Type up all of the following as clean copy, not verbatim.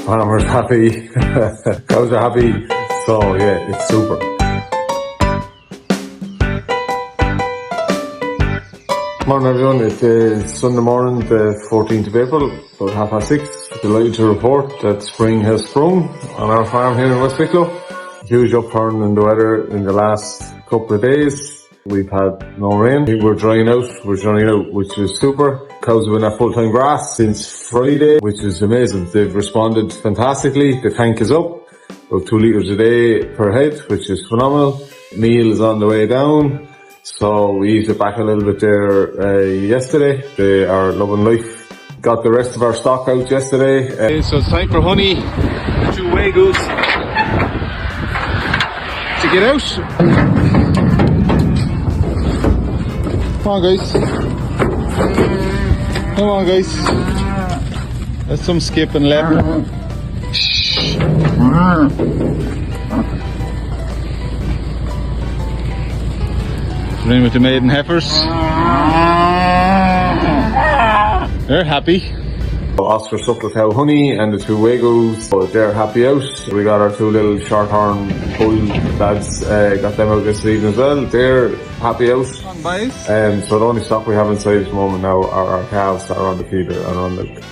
farmer's happy, cows are happy, so yeah, it's super. Morning everyone, it is Sunday morning, the 14th of April, about 6:30. Delighted to report that spring has sprung on our farm here in West Wicklow. Huge upturn in the weather in the last couple of days. We've had no rain. We're drying out, which is super. Cows have been at full-time grass since Friday, which is amazing. They've responded fantastically. The tank is up, about 2 litres a day per head, which is phenomenal. Meal is on the way down. So we eased it back a little bit there yesterday. They are loving life. Got the rest of our stock out yesterday. So it's time for honey, the 2 Wagoos, to get out. Come on guys. Come on guys. That's some skip and lap. Shh. In with the maiden heifers. They're happy. Oscar suckle cow honey and the 2 Wagoos, so they're happy out. We got our 2 little shorthorn bull lads, got them out this evening as well. They're happy out. So the only stock we have inside at the moment now are our calves that are on the feeder and on milk.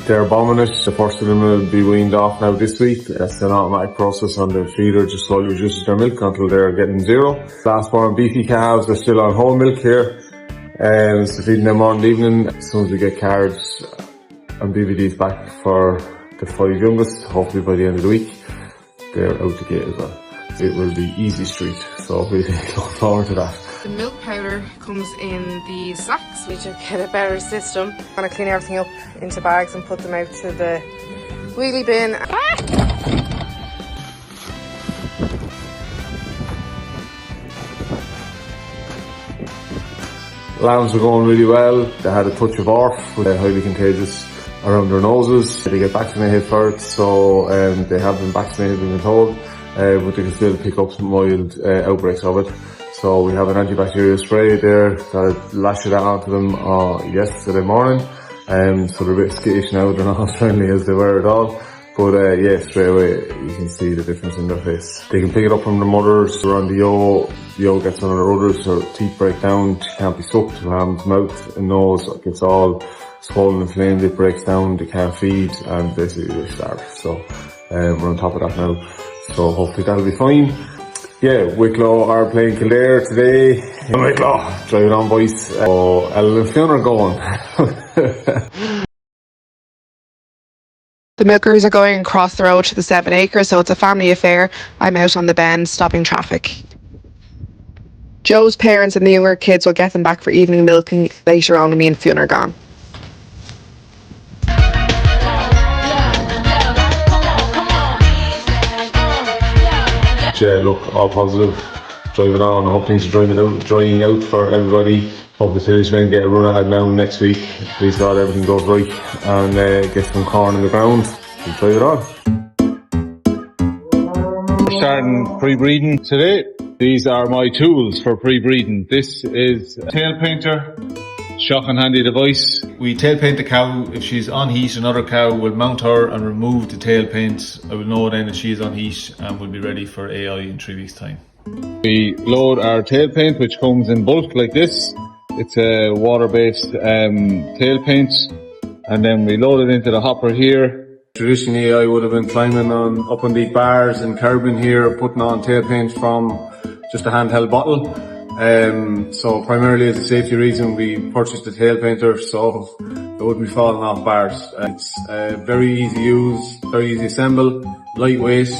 They're bombing it. The first of them will be weaned off now this week. That's an automatic process on the feeder, just slowly reduces their milk until they're getting 0. Last born beefy calves are still on whole milk here. So feeding them morning and evening. As soon as we get cards and BVDs back for the 5 youngest, hopefully by the end of the week, they're out the gate as well. It will be easy street, so we look forward to that. The milk powder comes in these sacks, which get a better system. I'm gonna clean everything up into bags and put them out to the wheelie bin. Lambs are going really well. They had a touch of ORF, which is highly contagious, around their noses. They get vaccinated for it, so they have been vaccinated, we've been told, but they can still pick up some mild outbreaks of it. So we have an antibacterial spray there that lashed it onto them yesterday morning. So they're a bit skittish now, they're not as friendly as they were at all. But yeah, straight away you can see the difference in their face. They can pick it up from their mothers, they're on the yo gets on her udders, her teeth break down, she can't be sucked, the lamb's mouth and nose gets all swollen and inflamed, it breaks down, they can't feed, and basically they starve. So we're on top of that now, so hopefully that'll be fine. Yeah, Wicklow are playing Kildare today. Wicklow, drive it on boys. So Ellen and Fionn are going. The milkers are going across the road to the 7 acres, so it's a family affair. I'm out on the bend stopping traffic. Joe's parents and the younger kids will get them back for evening milking later on when me and Fionn are gone. Yeah, look, all positive. Driving on. I hope things are drying out for everybody. Hope the village men get a run ahead now next week. Please God everything goes right and get some corn in the ground and drive it on. We're starting pre-breeding today. These are my tools for pre-breeding. This is a tail painter, shock and handy device. We tail paint the cow. If she's on heat, another cow will mount her and remove the tail paint. I will know then that she is on heat and will be ready for AI in 3 weeks time. We load our tail paint, which comes in bulk like this. It's a water-based tail paint, and then we load it into the hopper here. Traditionally I would have been climbing up on the bars and curbing here, putting on tail paint from just a handheld bottle. So primarily as a safety reason we purchased a tail painter so it wouldn't be falling off bars. It's very easy to use, very easy to assemble, lightweight.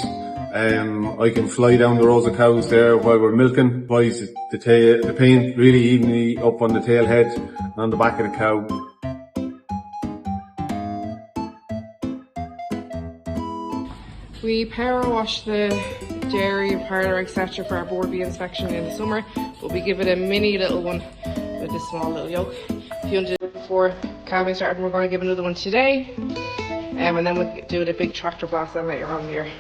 I can fly down the rows of cows there while we're milking. Applies the paint really evenly up on the tail head and on the back of the cow. We power wash the dairy, parlour, etc. for our board bee inspection in the summer, but we give it a mini little one with a small little yoke. Fionn did it before calving started, and we're going to give another one today, and then we'll do the big tractor blast then later on in the year.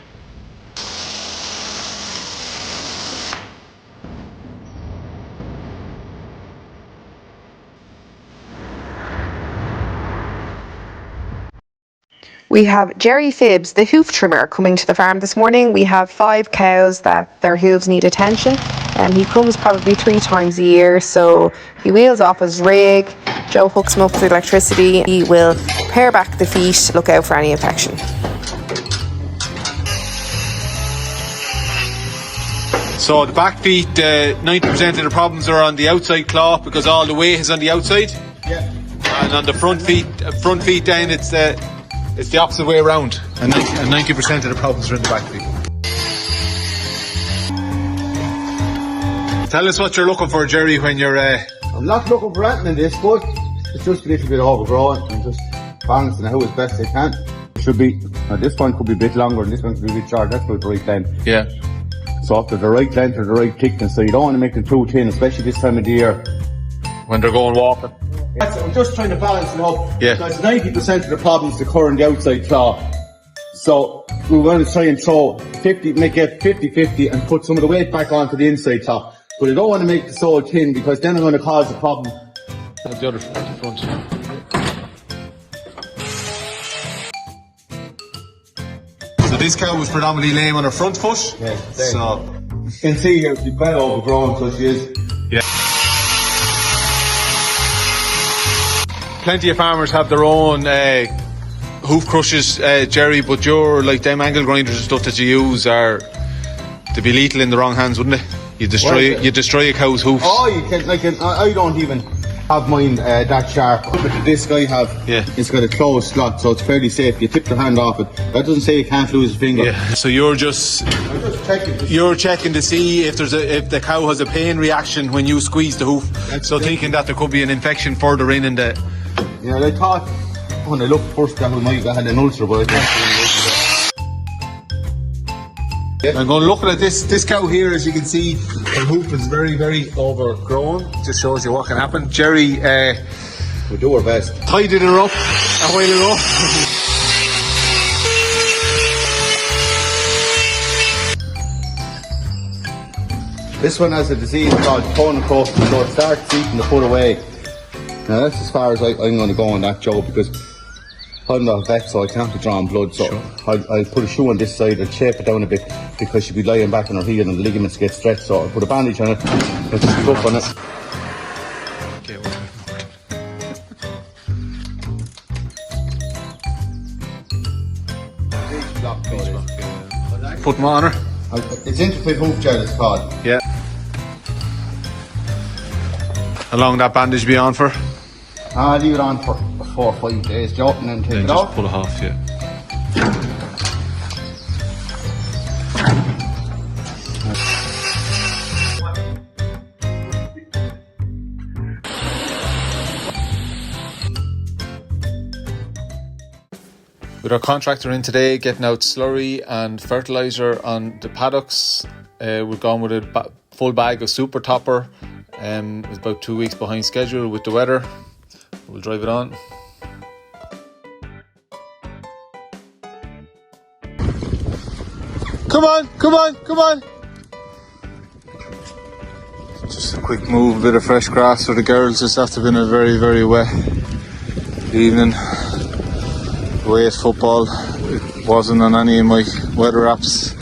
We have Jerry Phibbs, the hoof trimmer, coming to the farm this morning. We have 5 cows that their hooves need attention, and he comes probably 3 times a year. So he wheels off his rig, Joe hooks him up with electricity. He will pare back the feet, look out for any infection. So the back feet, 90% of the problems are on the outside claw because all the weight is on the outside. Yeah. And on the front feet then it's the opposite way around. And 90% of the problems are in the back feet. Tell us what you're looking for, Jerry, when you're... I'm not looking for anything in this, but it's just a little bit overgrown and just balancing it out as best I can. It should be, this one could be a bit longer and this one could be a bit short. That's about the right length. Yeah. So if they're the right length or the right thickness, so you don't want to make them too thin, especially this time of the year. When they're going walking. I'm just trying to balance it up. Yeah. Because 90% of the problems occur in the outside claw. So we want to try and throw 50, make it 50-50 and put some of the weight back onto the inside claw. But I don't want to make the sole thin because then I'm going to cause a problem. The other front. So this cow was predominantly lame on her front foot. Yeah. So you can see here, she's well overgrown, so she is. yeah. Plenty of farmers have their own hoof crushes, Jerry, but your like them angle grinders and stuff that you use are to be lethal in the wrong hands, wouldn't they? You destroy a cow's hoofs. Oh, you can. I don't even have mine that sharp. But this guy it's got a closed slot, so it's fairly safe. You tip your hand off it. That doesn't say you can't lose a finger. Yeah. So you're just checking. You're checking to see if the cow has a pain reaction when you squeeze the hoof. Thinking that there could be an infection further in the. Yeah, I thought when I looked first that we might have had an ulcer, but I can't. I'm going to look at this cow here. As you can see, her hoof is very, very overgrown. Just shows you what can happen. Jerry, we do our best. Tidied her up a while ago. This one has a disease called cornucopia, so it starts eating the foot away. Now that's as far as I'm going to go on that, Joe, because I'm not a vet, so I can't be drawing blood. So sure. I'll put a shoe on this side and shape it down a bit because she'll be lying back on her heel and the ligaments get stretched. So I'll put a bandage on it and just stuff on it. Put them on her. It's interfit hoof gel, it's called. Yeah. How long that bandage be on for? I'll leave it on for 4 or 5 days, Joe, and then take it just off. Pull it off, yeah. With our contractor in today, getting out slurry and fertiliser on the paddocks, we've gone with a full bag of super topper. It was about 2 weeks behind schedule with the weather. We'll drive it on. Come on! Just a quick move, a bit of fresh grass for the girls, just after been a very, very wet evening. Away at football, it wasn't on any of my weather apps,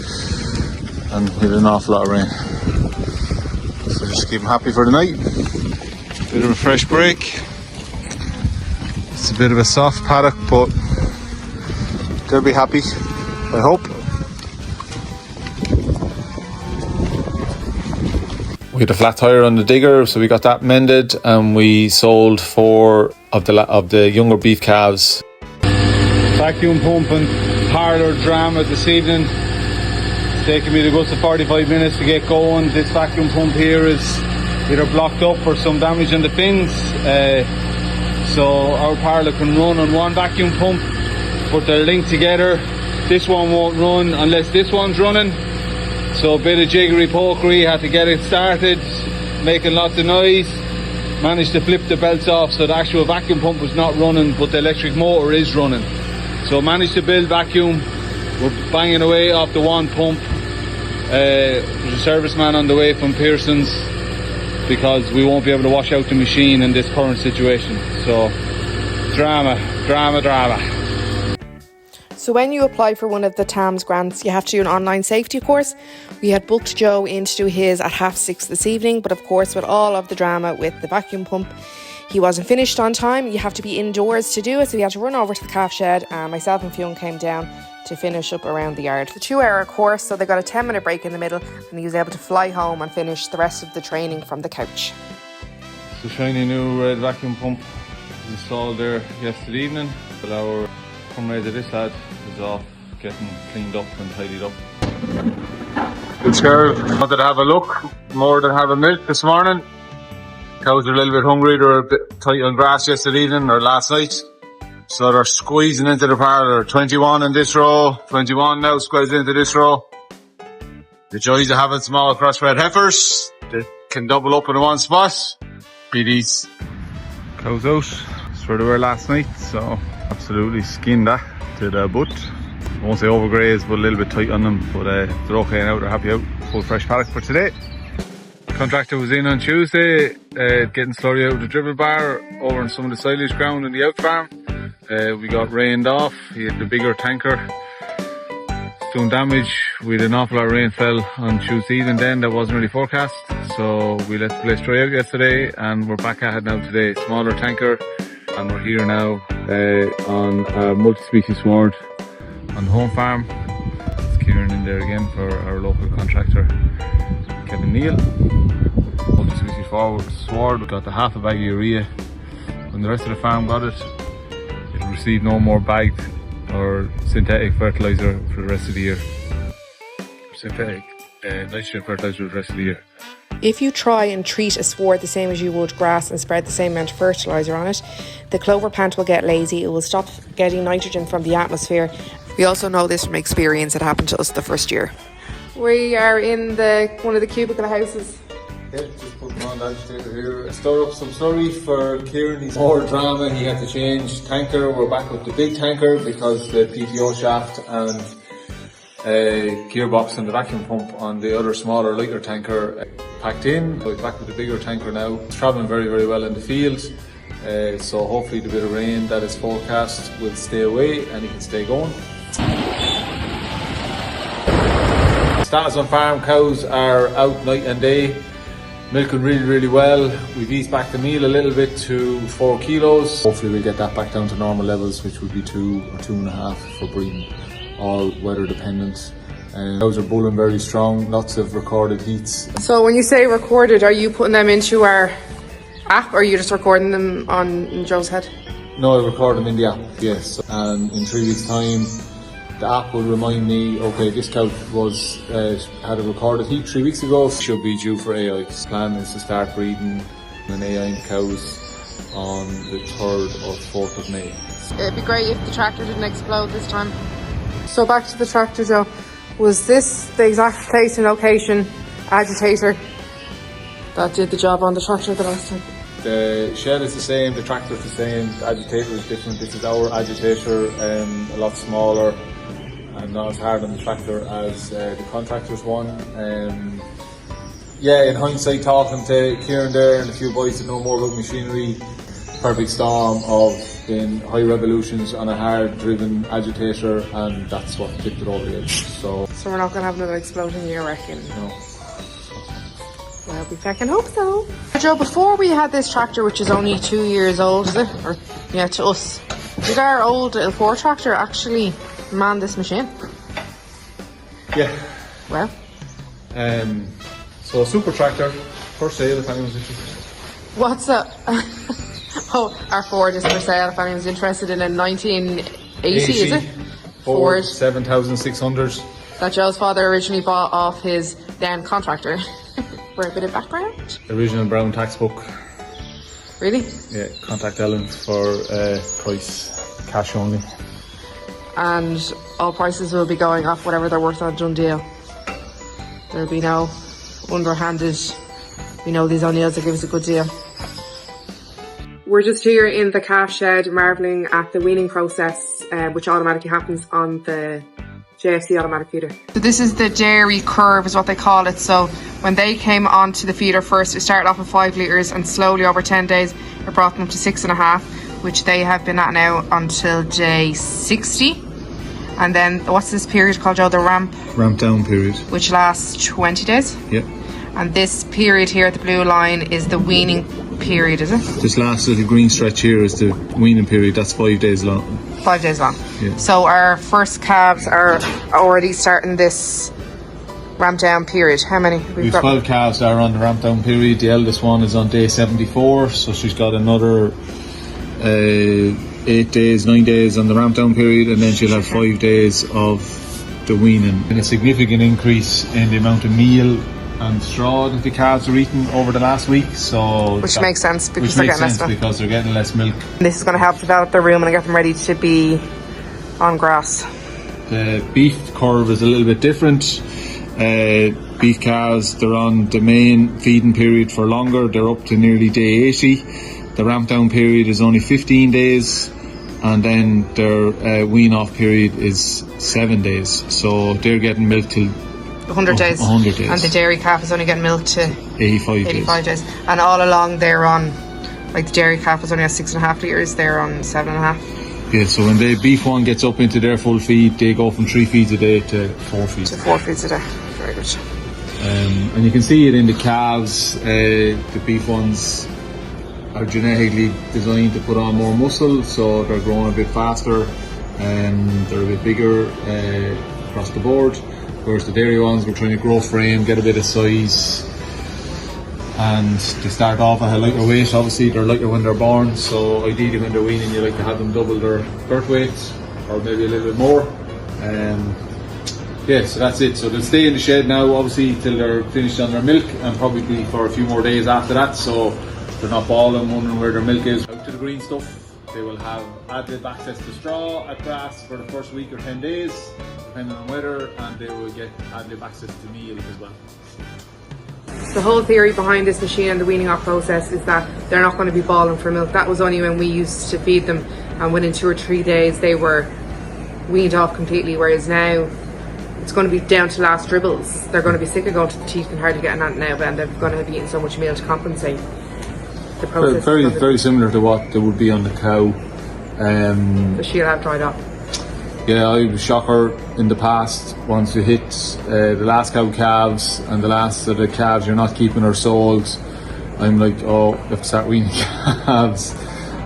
and we had an awful lot of rain. So just keep them happy for the night. Bit of a fresh break. It's a bit of a soft paddock, but they'll be happy, I hope. We had a flat tire on the digger, so we got that mended, and we sold 4 of the younger beef calves. Vacuum pumping, parlour drama this evening. It's taken me the guts of 45 minutes to get going. This vacuum pump here is either blocked up or some damage on the fins. So our parlour can run on one vacuum pump, but they're linked together. This one won't run unless this one's running. So a bit of jiggery pokery, had to get it started, making lots of noise. Managed to flip the belts off so the actual vacuum pump was not running, but the electric motor is running. So managed to build vacuum. We're banging away off the one pump. There's a serviceman on the way from Pearson's because we won't be able to wash out the machine in this current situation. So drama. So when you apply for one of the TAMS grants, you have to do an online safety course. We had booked Joe in to do his at 6:30 this evening, but of course with all of the drama with the vacuum pump, he wasn't finished on time. You have to be indoors to do it, so we had to run over to the calf shed, and myself and Fionn came down to finish up around the yard. The 2-hour course, so they got a 10-minute break in the middle, and he was able to fly home and finish the rest of the training from the couch. The shiny new red vacuum pump was installed there yesterday evening, but our comrade of this lad is off getting cleaned up and tidied up. This girl wanted to have a look more than have a milk this morning. Cows are a little bit hungry. They were a bit tight on grass yesterday evening or last night, so they're squeezing into the parlour. 21 in this row, 21 now squeezing into this row. The joys of having small crossbred heifers, they can double up in one spot. Be these cows out. That's where they were last night, so absolutely skinned that to the butt. I won't say overgrazed, but a little bit tight on them, but they're okay now, they're happy out. Full fresh paddock for today. Contractor was in on Tuesday, getting slurry out of the dribble bar over on some of the silage ground in the out farm. We got rained off. He had the bigger tanker doing damage. We had an awful lot of rain fell on Tuesday evening then that wasn't really forecast, so we let the place dry out yesterday and we're back at it now today. Smaller tanker, and we're here now on a multi-species sward on the home farm. It's Kieran in there again for our local contractor Kevin Neal. Multi-species forward sward. We got the half a bag of urea. When the rest of the farm got it, it'll receive no more bagged or synthetic fertiliser for the rest of the year. Synthetic nitrogen fertiliser for the rest of the year. If you try and treat a sward the same as you would grass and spread the same amount of fertiliser on it, the clover plant will get lazy. It will stop getting nitrogen from the atmosphere. We also know this from experience. It happened to us the first year. We are in one of the cubicle houses. Yeah, just putting on the agitator here. Store up some slurry for Kieran. He's more drama. He had to change tanker. We're back with the big tanker because the PTO shaft and gearbox and the vacuum pump on the other smaller lighter tanker packed in. We're back with the bigger tanker now. It's travelling very, very well in the field. So hopefully the bit of rain that is forecast will stay away and he can stay going. Status on farm, cows are out night and day, milking really, really well. We've eased back the meal a little bit to 4 kilos. Hopefully we'll get that back down to normal levels, which would be 2 or 2.5 for breeding, all weather dependent. Cows are bulling very strong, lots of recorded heats. So when you say recorded, are you putting them into our app or are you just recording them on Joe's head? No, I record them in the app, yes. And in 3 weeks' time, the app will remind me, okay, this cow was had a recorded heat 3 weeks ago. Should be due for AI. The plan is to start breeding an AI cows on the 3rd or 4th of May. It'd be great if the tractor didn't explode this time. So back to the tractor, Joe. Was this the exact place and location agitator that did the job on the tractor the last time? The shed is the same, the tractor is the same, the agitator is different. This is our agitator, a lot smaller and not as hard on the tractor as the contractor's one. Yeah, in hindsight, talking to Kieran there and a few boys that know more about machinery, perfect storm of being high revolutions on a hard driven agitator, and that's what tipped it over the edge. So we're not going to have another explosion, you reckon? No. Well, we fucking hope so. Joe, before we had this tractor, which is only 2 years old, is it? Or, yeah, to us. Did our old little 4 tractor actually man this machine? Yeah. Well? So a super tractor, for sale if anyone's interested. What's that? Oh, our Ford is for sale if anyone's interested in a 1980, is it? Ford 7600. That Joe's father originally bought off his then contractor. For a bit of background. Original brown tax book. Really? Yeah, contact Ellen for price, cash only. And all prices will be going off whatever they're worth on done deal. There'll be no underhanded, we know these O'Neills will give us a good deal. We're just here in the calf shed marvelling at the weaning process, which automatically happens on the JFC automatic feeder. So this is the dairy curve is what they call it. So when they came onto the feeder first, it started off with 5 litres and slowly over 10 days it brought them to 6.5, which they have been at now until day 60. And then what's this period called, Joe? The ramp down period. Which lasts 20 days? Yeah. And this period here at the blue line is the weaning period, is it? This last little green stretch here is the weaning period. That's 5 days long. 5 days long. Yeah. So our first calves are already starting this ramp down period. How many? We've 12 calves that are on the ramp down period. The eldest one is on day 74, so she's got another 8 days, 9 days on the ramp down period, and then she'll have 5 days of the weaning. And a significant increase in the amount of meal and straw that the calves are eating over the last week. So which makes sense because they're getting less milk. This is going to help develop their rumen and get them ready to be on grass. The beef curve is a little bit different. Beef calves, they're on the main feeding period for longer. They're up to nearly day 80. The ramp down period is only 15 days, and then their wean off period is 7 days. So they're getting milk till 100 days. 100 days. And the dairy calf is only getting milk to 85 days. And all along they're on, like the dairy calf is only at 6.5 litres, they're on 7.5. Yeah, so when the beef one gets up into their full feed, they go from 3 feeds a day to 4 feeds. To 4 feeds a day. Very good. And you can see it in the calves. The beef ones are genetically designed to put on more muscle, so they're growing a bit faster and they're a bit bigger across the board. Whereas the dairy ones, we're trying to grow frame, get a bit of size, and they start off at a lighter weight. Obviously they're lighter when they're born, so ideally when they're weaning you like to have them double their birth weight or maybe a little bit more. Yeah, so that's it. So they'll stay in the shed now obviously till they're finished on their milk, and probably for a few more days after that, so they're not bawling wondering where their milk is. Out to the green stuff. They will have ad-lib access to straw at grass for the first week or 10 days, depending on weather, and they will get ad-lib access to meal as well. The whole theory behind this machine and the weaning off process is that they're not going to be bawling for milk. That was only when we used to feed them, and within 2 or 3 days they were weaned off completely, whereas now it's going to be down to last dribbles. They're going to be sick of going to the teeth and hardly getting that now, and they're going to have eaten so much meal to compensate. The process very similar to what there would be on the cow. The she'll have dried up. Yeah, I was shocker in the past. Once you hit the last cow calves and the last of the calves you're not keeping or sold, I'm like, oh, you have to start weaning calves.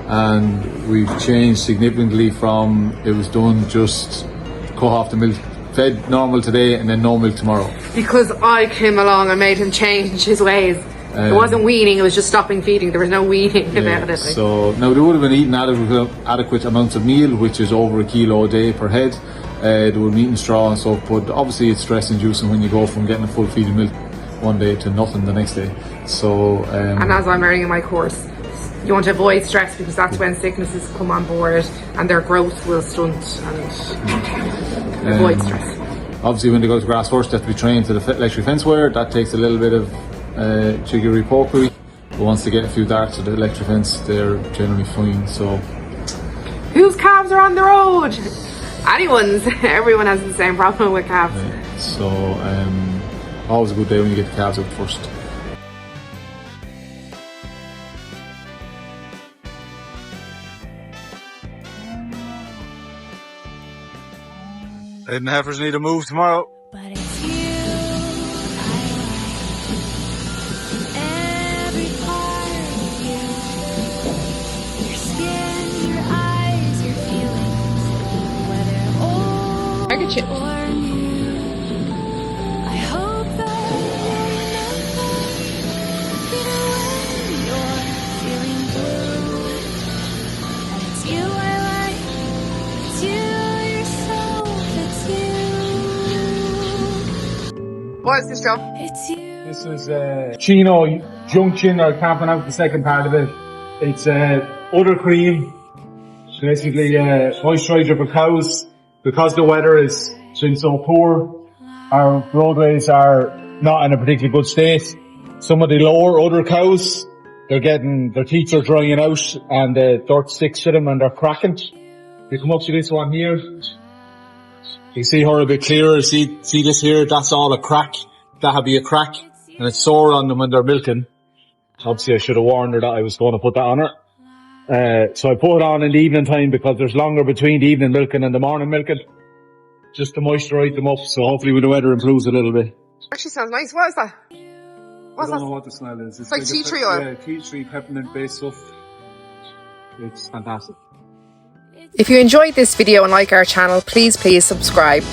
And we've changed significantly from it was done just cut off the milk, fed normal today and then no milk tomorrow. Because I came along and made him change his ways. It wasn't weaning, it was just stopping feeding. There was no weaning about it. So now they would have been eating adequate amounts of meal, which is over 1 kilo a day per head. They were eating straw and stuff, but obviously it's stress inducing when you go from getting a full feed of milk one day to nothing the next day. So and as I'm learning in my course, you want to avoid stress because that's when sicknesses come on board and their growth will stunt, and avoid stress. Obviously when they go to grass first they have to be trained to the electric fence wire. That takes a little bit of jiggery pokery, but once they get a few darts of the electric fence they're generally fine. So whose calves are on the road? Anyone's. Everyone has the same problem with calves. So always a good day when you get the calves out first. Head and heifers need a move tomorrow. But it's you I like. Every part of you. Your skin, your eyes, your feelings. Whether old or new. I hope that you'll remember. Even when you're feeling blue. And it's you I like. It's you. What is this, Joe? This is Chino Junction, or camping out the second part of it. It's udder cream, basically moisturiser for cows. Because the weather has been so poor, our roadways are not in a particularly good state. Some of the lower udder cows, their teeth are drying out and the dirt sticks to them and they're cracking. You come up to this one here. You see her a bit clearer. See this here? That's all a crack. That'll be a crack. And it's sore on them when they're milking. Obviously I should have warned her that I was going to put that on her. So I put it on in the evening time because there's longer between the evening milking and the morning milking. just to moisturise them up. So hopefully when the weather improves a little bit. Actually sounds nice. What is that? What's I don't that? know what the smell is. It's like tea tree oil. Yeah, tea tree peppermint based stuff. It's fantastic. If you enjoyed this video and like our channel, please subscribe.